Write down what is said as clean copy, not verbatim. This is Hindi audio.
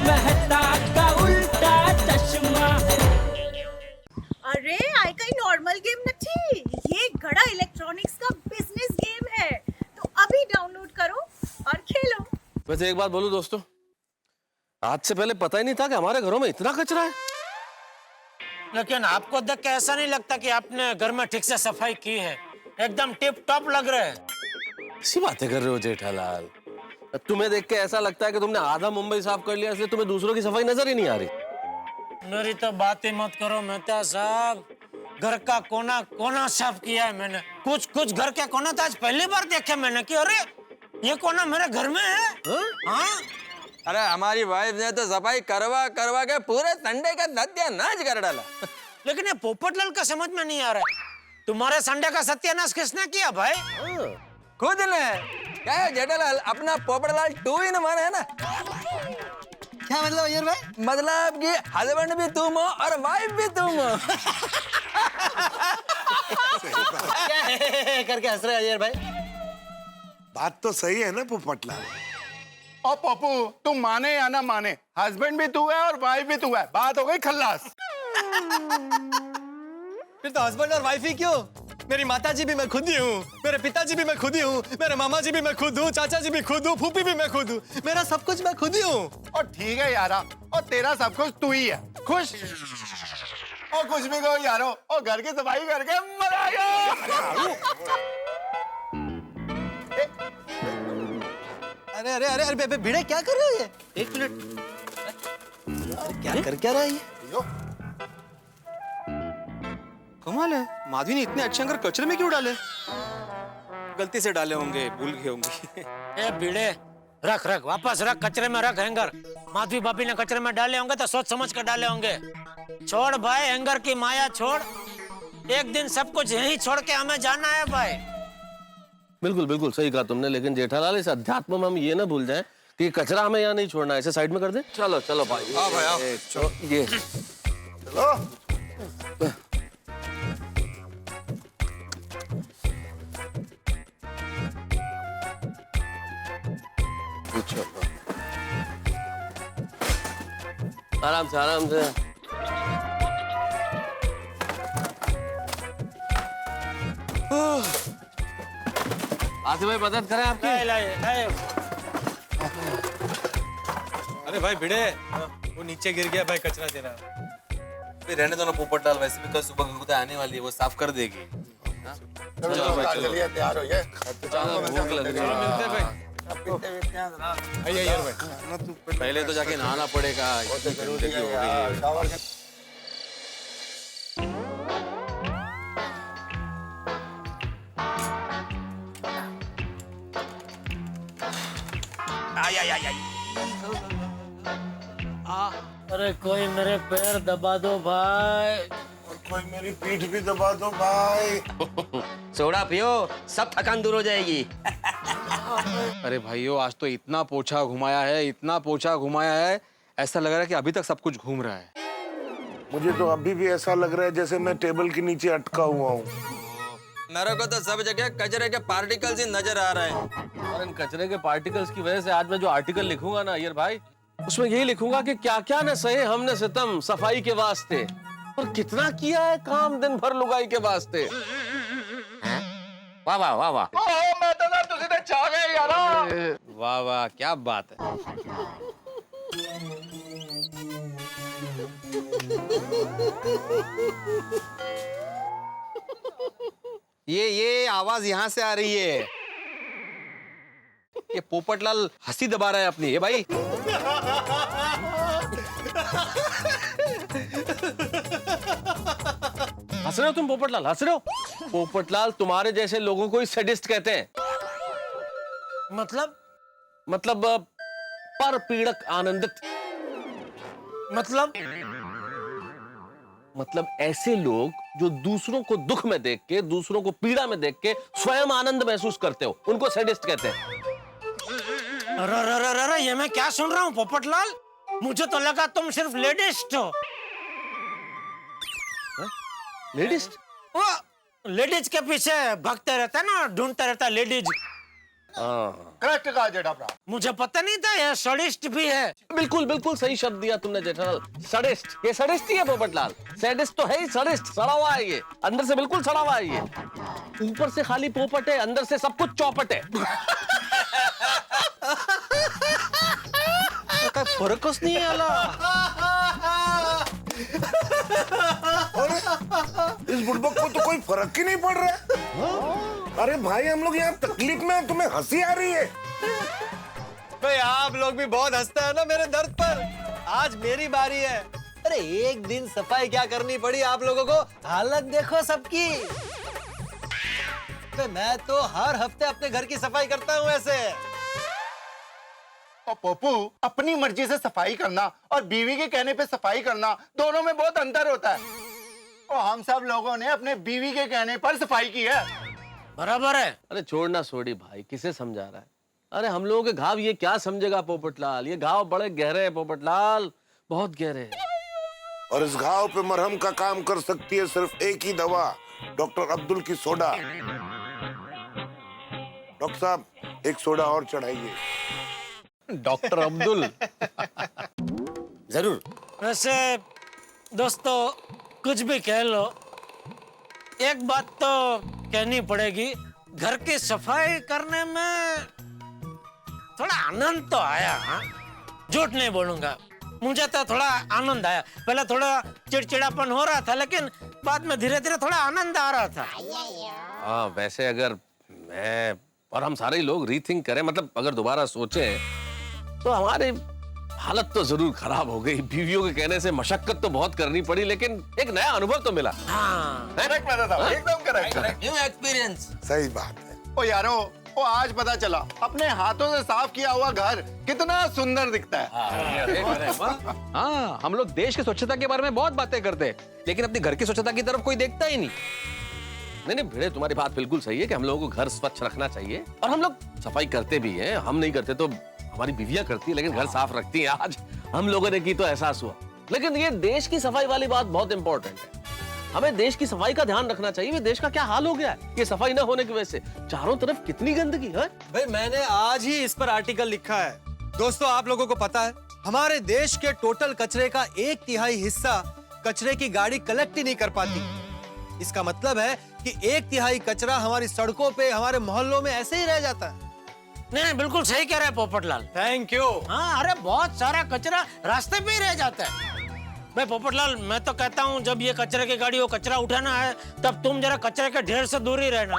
मेहता का उल्टा चश्मा। अरे આ કઈ નોર્મલ ગેમ નથી, ये गड़ा इलेक्ट्रॉनिक्स का बिजनेस गेम है, तो अभी डाउनलोड करो और खेलो। वैसे एक बात बोलूं दोस्तों, आज से पहले पता ही नहीं था कि हमारे घरों में इतना कचरा है। लेकिन आपको देख के ऐसा नहीं लगता कि आपने घर में ठीक से सफाई की है? एकदम टिप टॉप लग रहे हैं। ऐसी बातें कर रहे हो जेठालाल, तुम्हें देख के ऐसा लगता है कि तुमने आधा मुंबई साफ कर लिया, इसलिए तुम्हें दूसरों की सफाई नजर ही नहीं आ रही। मेरी तो बात ही मत करो मेहता साहब, घर का कोना कोना साफ किया है मैंने। कुछ घर के कोना तो आज पहली बार देखे मैंने कि अरे ये कोना मेरे घर में है। हाँ? अरे हमारी वाइफ ने तो सफाई करवा करवा के पूरे संडे का सत्यानाश कर डाला। लेकिन ये पोपटलाल का समझ में नहीं आ रहा है, तुम्हारे संडे का सत्यानाश किसने किया भाई? खुद ने। क्या है जेठालाल, अपना पोपटलाल 2 in 1 है ना। क्या मतलब अय्यर भाई? मतलब कि हस्बैंड भी तुम हो और वाइफ भी तुम हो। क्या है करके हंस रहे अय्यर भाई? बात तो सही है ना पोपटलाल। और पप्पू, तुम माने या ना माने, हस्बैंड भी तू है और वाइफ भी तू है, बात हो गई खल्लास। फिर तो हस्बैंड और वाइफ ही क्यों? मेरी माताजी भी मैं खुद ही हूँ, मेरे पिताजी भी मैं खुद ही हूँ, मेरे मामा जी भी मैं खुद हूँ, चाचा जी भी खुद हूँ, फूफी भी मैं खुद हूँ, मेरा सब कुछ मैं खुद ही हूँ। और ठीक है यारा, और तेरा सब कुछ तू ही है। खुश? और कुछ भी कहो यारो, और घर की सफाई करके मजा आएगा। अरे अरे अरे अरे भिड़े क्या कर रहे हो ये? एक मिनट, क्या कर रहा है ये? कमाल है, माधवी ने इतने अच्छे अंगर कचरे में क्यों डाले? गलती से डाले होंगे, भूल गए होंगे। ए भिड़े, रख वापस रख, कचरे में रख हैंगर। माधवी भाभी ने कचरे में डाले होंगे तो सोच समझ कर डाले होंगे। छोड़ भाई हैंगर की माया छोड़, एक दिन सब कुछ यहीं छोड़ के हमें जाना है भाई। बिल्कुल बिल्कुल सही कहा तुमने, लेकिन जेठालाल इस अध्यात्म में हम ये ना भूल जाएं कि कचरा हमें यहाँ नहीं छोड़ना है, इसे साइड में कर दे। चलो चलो भाई, आओ भाई आओ। ये चलो। आराम से आराम से। आसिफ भाई मदद करें आपकी। अरे भाई भिड़े, वो नीचे गिर गया भाई, कचरा देना। रहने दो ना पोपटलाल, वैसे भी कल सुबह गंगूता आने वाली है, वो साफ कर देगी। चलो भाई चलिए, तैयार हो गए। भूख लग रही है। मिलते हैं भाई। अय्यर भाई, पहले तो जाके नहाना पड़ेगा, इतनी गंदगी हो गई है। अरे कोई मेरे पैर दबा दो भाई। और कोई मेरी पीठ भी दबा दो भाई। सोडा पियो, सब थकान दूर हो जाएगी। अरे भाइयों, आज तो इतना पोछा घुमाया है, इतना पोछा घुमाया है, ऐसा लग रहा है कि अभी तक सब कुछ घूम रहा है। मुझे तो अभी भी ऐसा लग रहा है जैसे मैं टेबल के नीचे अटका हुआ हूँ। मेरे को तो सब जगह कचरे के पार्टिकल्स ही नजर आ रहे हैं। और इन कचरे के पार्टिकल्स की वजह से आज मैं जो आर्टिकल लिखूंगा ना अय्यर भाई, उसमें यही लिखूंगा कि क्या क्या न सहे हमने सितम सफाई के वास्ते, और कितना किया है काम दिन भर लुगाई के वास्ते। वाह वाह वाह वाह। मैं तो ना तुझे तो चाह गए यारा। वाह वाह, क्या बात है। ये आवाज यहाँ से आ रही है। ये पोपटलाल हंसी दबा रहा है अपनी। ये भाई हंस रहे हो तुम पोपटलाल, हंस रहे हो? पोपटलाल, तुम्हारे जैसे लोगों को ही सैडिस्ट कहते हैं। मतलब पर पीड़क आनंदित। मतलब ऐसे लोग जो दूसरों को दुख में देख के, दूसरों को पीड़ा में देख के स्वयं आनंद महसूस करते हो, उनको सैडिस्ट कहते हैं। अरे ये मैं क्या सुन रहा हूँ पोपटलाल? मुझे तो लगा तुम सिर्फ लेडिस्ट हो। लेडिस्ट? लेडीज के पीछे भागते रहता है ना, ढूंढता रहता लेडीज। हाँ करेक्ट कहा जेठा भरा। मुझे पता नहीं था ये सडिस्ट भी है। बिल्कुल बिल्कुल सही शब्द दिया तुमने जेठालाल, सडिस्ट। ये सडिस्ट ही है पोपटलाल, सैडिस्ट तो है ही, सडिस्ट सड़ा हुआ है ये, अंदर से बिल्कुल सड़ा हुआ है ये। ऊपर से खाली पोपट है, अंदर से सब कुछ चौपट है। फरकच नहीं आला। इस बुड़बक को तो कोई फर्क ही नहीं पड़ रहा है। अरे भाई हम लोग यहाँ तकलीफ में हैं, तुम्हें हंसी आ रही है। भाई आप लोग भी बहुत हंसते हैं ना मेरे दर्द पर। आज मेरी बारी है। अरे एक दिन सफाई क्या करनी पड़ी आप लोगों को, हालत देखो सबकी। मैं तो हर हफ्ते अपने घर की सफाई करता हूँ ऐसे। और पप्पू, अपनी मर्जी से सफाई करना और बीवी के कहने पे सफाई करना, दोनों में बहुत अंतर होता है। और हम सब लोगों ने अपने बीवी के कहने पर सफाई की है। बराबर है। अरे छोड़ना सोडी भाई, किसे समझा रहा है? अरे हम लोगों के घाव ये क्या समझेगा पोपटलाल, ये घाव बड़े गहरे हैं पोपटलाल, बहुत गहरे हैं। और इस घाव पे मरहम का काम कर सकती है सिर्फ एक ही दवा, डॉक्टर अब्दुल की सोडा। डॉक्टर साहब एक सोडा और चढ़ाइए। डॉक्टर अब्दुल। जरूर। वैसे दोस्तों कुछ भी कह लो, एक बात तो कहनी पड़ेगी, घर की सफाई करने में थोड़ा आनंद तो आया। हाँ? झूठ नहीं बोलूंगा, मुझे तो थोड़ा आनंद आया। पहले थोड़ा चिड़चिड़ापन हो रहा था, लेकिन बाद में धीरे धीरे थोड़ा आनंद आ रहा था। हाँ वैसे अगर मैं और हम सारे लोग रीथिंक करें, मतलब अगर दोबारा सोचें, तो हमारी हालत तो जरूर खराब हो गई। बीवियों के कहने से मशक्कत तो बहुत करनी पड़ी, लेकिन एक नया अनुभव तो मिला। हाँ। करेक्ट मेरा साहब, एकदम करेक्ट। New experience. सही बात है। ओ यारो, ओ आज पता चला अपने हाथों से साफ किया हुआ घर कितना सुंदर दिखता है। हाँ, हम लोग देश की स्वच्छता के बारे में बहुत बातें करते हैं, लेकिन अपने घर की स्वच्छता की तरफ कोई देखता ही नहीं। नहीं नहीं भिड़े, तुम्हारी बात बिल्कुल सही है कि हम लोगों को घर स्वच्छ रखना चाहिए, और हम लोग सफाई करते भी हैं। हम नहीं करते तो हमारी बीवियां करती है, लेकिन घर साफ रखती हैं। आज हम लोगों ने की तो एहसास हुआ। लेकिन ये देश की सफाई वाली बात बहुत इंपॉर्टेंट है। हमें देश की सफाई का ध्यान रखना चाहिए। ये देश का क्या हाल हो गया है ये सफाई न होने की वजह से, चारों तरफ कितनी गंदगी है। भाई मैंने आज ही इस पर आर्टिकल लिखा है। दोस्तों आप लोगों को पता है, हमारे देश के टोटल कचरे का 1/3 हिस्सा कचरे की गाड़ी कलेक्ट ही नहीं कर पाती। इसका मतलब है कि 1/3 कचरा हमारी सड़कों पे, हमारे मोहल्लों में ऐसे ही रह जाता है। नहीं बिल्कुल सही कह रहे हैं पोपटलाल। Thank you. हाँ, अरे बहुत सारा कचरा रास्ते पे ही रह जाता है। भाई पोपटलाल, मैं तो कहता हूँ जब ये कचरे की गाड़ी वो कचरा उठाना है, तब तुम जरा कचरे के ढेर से दूर ही रहना।